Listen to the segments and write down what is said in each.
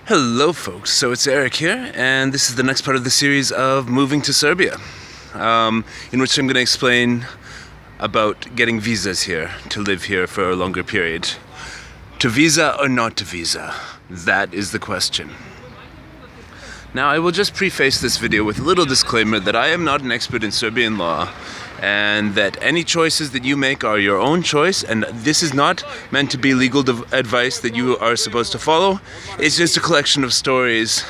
Hello folks, so it's Eric here, and this is the next part of the series of moving to Serbia, in which I'm going to explain about getting visas here, to live here for a longer period. To visa or not to visa? That is the question. Now I will just preface this video with a little disclaimer that I am not an expert in Serbian law, and that any choices that you make are your own choice, and this is not meant to be legal advice that you are supposed to follow. It's just a collection of stories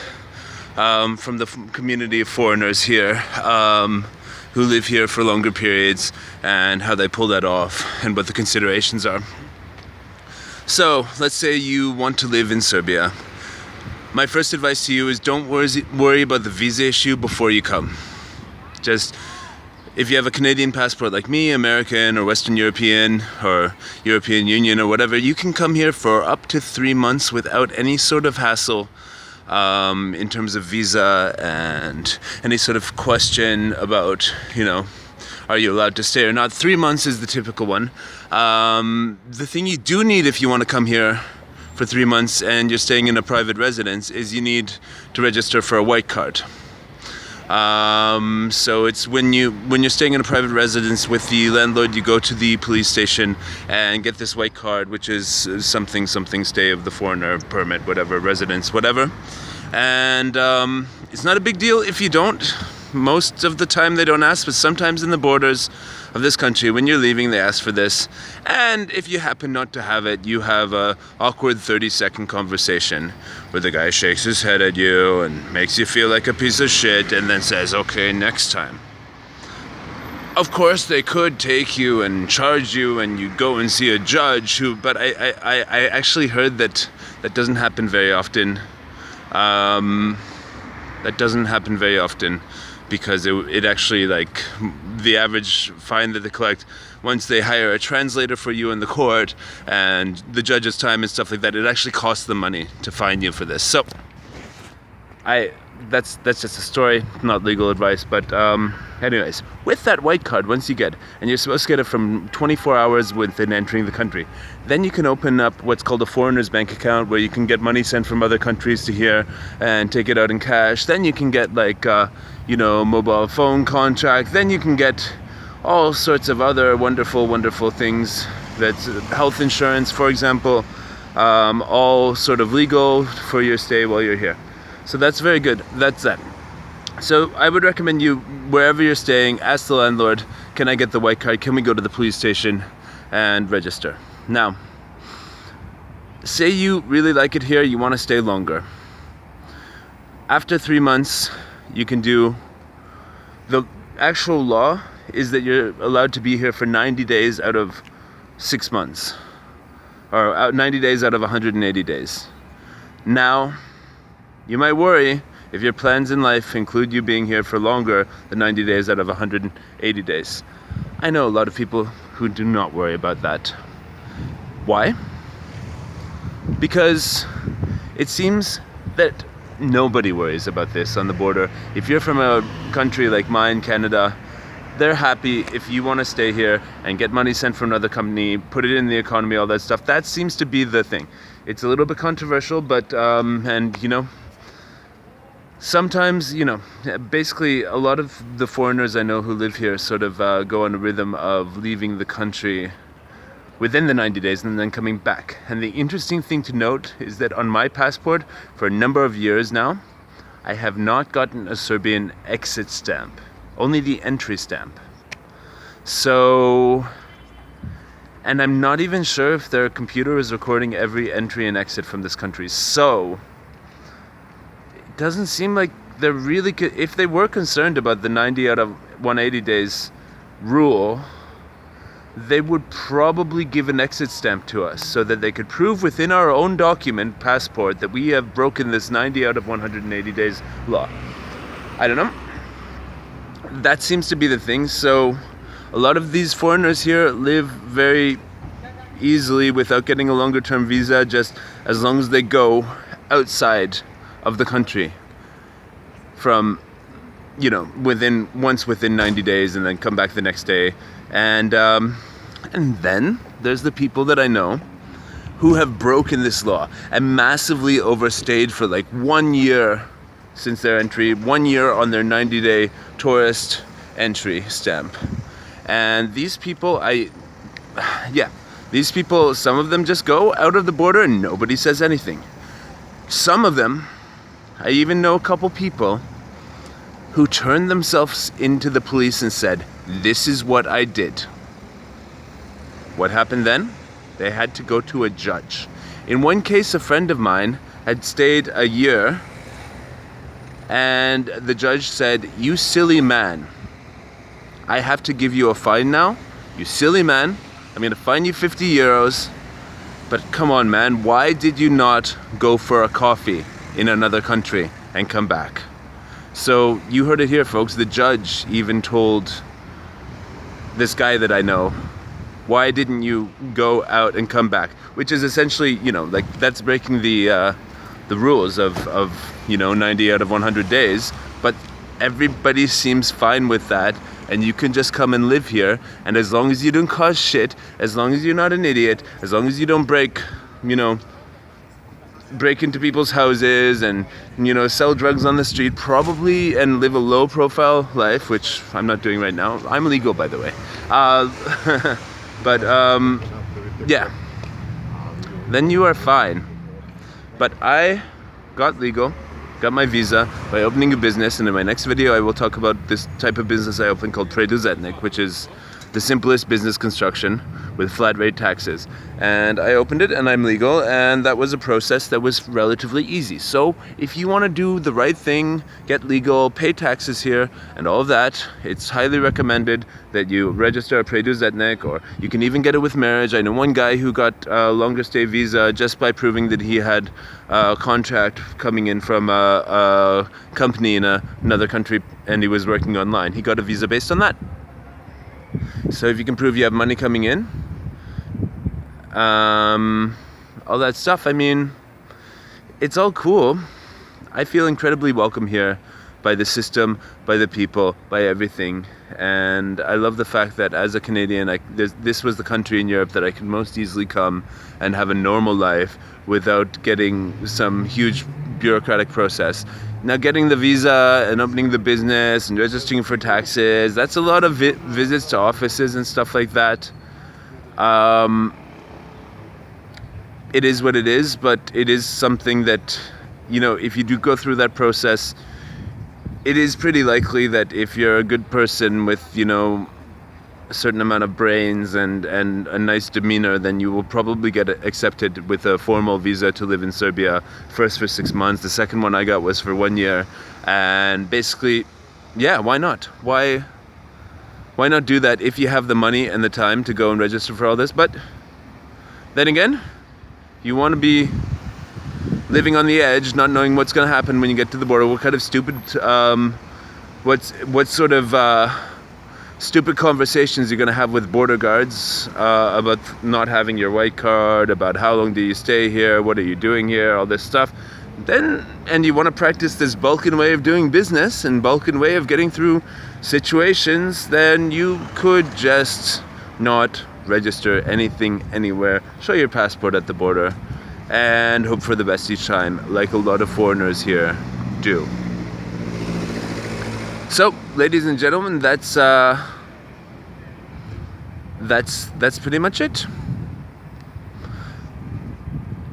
from the community of foreigners here who live here for longer periods, and how they pull that off and what the considerations are. So let's say you want to live in Serbia. My first advice to you is don't worry about the visa issue before you come. Just if you have a Canadian passport like me, American or Western European or European Union or whatever, you can come here for up to 3 months without any sort of hassle in terms of visa and any sort of question about, are you allowed to stay or not. 3 months is the typical one. The thing you do need if you want to come here for 3 months and you're staying in a private residence is you need to register for a white card. So it's when you're staying in a private residence with the landlord, you go to the police station and get this white card, which is something stay of the foreigner permit, whatever, residence, whatever. And it's not a big deal if you don't. Most of the time they don't ask, but sometimes in the borders of this country, when you're leaving, they ask for this. And if you happen not to have it, you have a awkward 30-second conversation where the guy shakes his head at you and makes you feel like a piece of shit and then says, okay, next time. Of course, they could take you and charge you and you go and see a judge but I actually heard that doesn't happen very often. That doesn't happen very often. Because it actually, the average fine that they collect, once they hire a translator for you in the court and the judge's time and stuff like that, it actually costs them money to fine you for this. So, that's just a story, not legal advice. But anyways, with that white card, once you get it, and you're supposed to get it from 24 hours within entering the country, then you can open up what's called a foreigner's bank account, where you can get money sent from other countries to here and take it out in cash. Then you can get mobile phone contract. Then you can get all sorts of other wonderful things. That's health insurance, for example, all sort of legal for your stay while you're here. So that's very good. That's that. So I would recommend you, wherever you're staying, ask the landlord, can I get the white card? Can we go to the police station and register? Now, say you really like it here, you want to stay longer. After 3 months, you can do, the actual law is that you're allowed to be here for 90 days out of 6 months. Or 90 days out of 180 days. Now, you might worry if your plans in life include you being here for longer than 90 days out of 180 days. I know a lot of people who do not worry about that. Why? Because it seems that nobody worries about this on the border. If you're from a country like mine, Canada, they're happy if you want to stay here and get money sent from another company, put it in the economy, all that stuff. That seems to be the thing. It's a little bit controversial, but sometimes, basically a lot of the foreigners I know who live here sort of go on a rhythm of leaving the country within the 90 days and then coming back. And the interesting thing to note is that on my passport, for a number of years now, I have not gotten a Serbian exit stamp, only the entry stamp. So, and I'm not even sure if their computer is recording every entry and exit from this country. So, it doesn't seem like they're really, if they were concerned about the 90 out of 180 days rule, they would probably give an exit stamp to us so that they could prove within our own document, passport, that we have broken this 90 out of 180 days law. I don't know. That seems to be the thing. So a lot of these foreigners here live very easily without getting a longer term visa, just as long as they go outside of the country from, within 90 days and then come back the next day. And then there's the people that I know who have broken this law and massively overstayed for like 1 year since their entry, 1 year on their 90-day tourist entry stamp. And these people, these people, some of them just go out of the border and nobody says anything. Some of them, I even know a couple people who turned themselves into the police and said, "This is what I did." What happened then? They had to go to a judge. In one case, a friend of mine had stayed a year, and the judge said, "You silly man, I have to give you a fine now. You silly man, I'm gonna fine you 50 euros. But come on, man, why did you not go for a coffee in another country and come back?" So you heard it here, folks. The judge even told this guy that I know, "Why didn't you go out and come back?" Which is essentially, like that's breaking the rules of 90 out of 100 days. But everybody seems fine with that, and you can just come and live here. And as long as you don't cause shit, as long as you're not an idiot, as long as you don't break into people's houses and sell drugs on the street, probably, and live a low profile life, which I'm not doing right now. I'm legal, by the way. But yeah, then you are fine. But I got legal, got my visa by opening a business, and in my next video I will talk about this type of business I opened called Preduzetnik, which is the simplest business construction with flat rate taxes. And I opened it and I'm legal, and that was a process that was relatively easy. So if you want to do the right thing, get legal, pay taxes here and all of that, it's highly recommended that you register a Preduzetnik, or you can even get it with marriage. I know one guy who got a longer stay visa just by proving that he had a contract coming in from a company in another country and he was working online. He got a visa based on that. So if you can prove you have money coming in, all that stuff, I mean, it's all cool. I feel incredibly welcome here by the system, by the people, by everything. And I love the fact that as a Canadian, this was the country in Europe that I could most easily come and have a normal life without getting some huge bureaucratic process. Now, getting the visa and opening the business and registering for taxes, that's a lot of visits to offices and stuff like that. It is what it is, but it is something that, if you do go through that process, it is pretty likely that if you're a good person with, a certain amount of brains and a nice demeanor, then you will probably get accepted with a formal visa to live in Serbia, first for 6 months. The second one I got was for 1 year. And basically, yeah, why not? Why not do that if you have the money and the time to go and register for all this? But then again, you want to be living on the edge, not knowing what's going to happen when you get to the border. What kind of what sort of stupid conversations you're going to have with border guards about not having your white card, about how long do you stay here, what are you doing here, all this stuff. And you want to practice this Balkan way of doing business and Balkan way of getting through situations, then you could just not register anything anywhere, show your passport at the border, and hope for the best each time, like a lot of foreigners here do. So, ladies and gentlemen, that's pretty much it.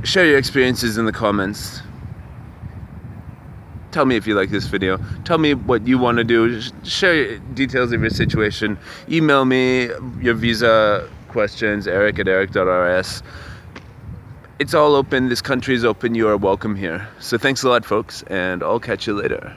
Share your experiences in the comments. Tell me if you like this video. Tell me what you want to do. Share details of your situation. Email me your visa questions, eric@eric.rs. It's all open. This country is open. You are welcome here. So thanks a lot, folks, and I'll catch you later.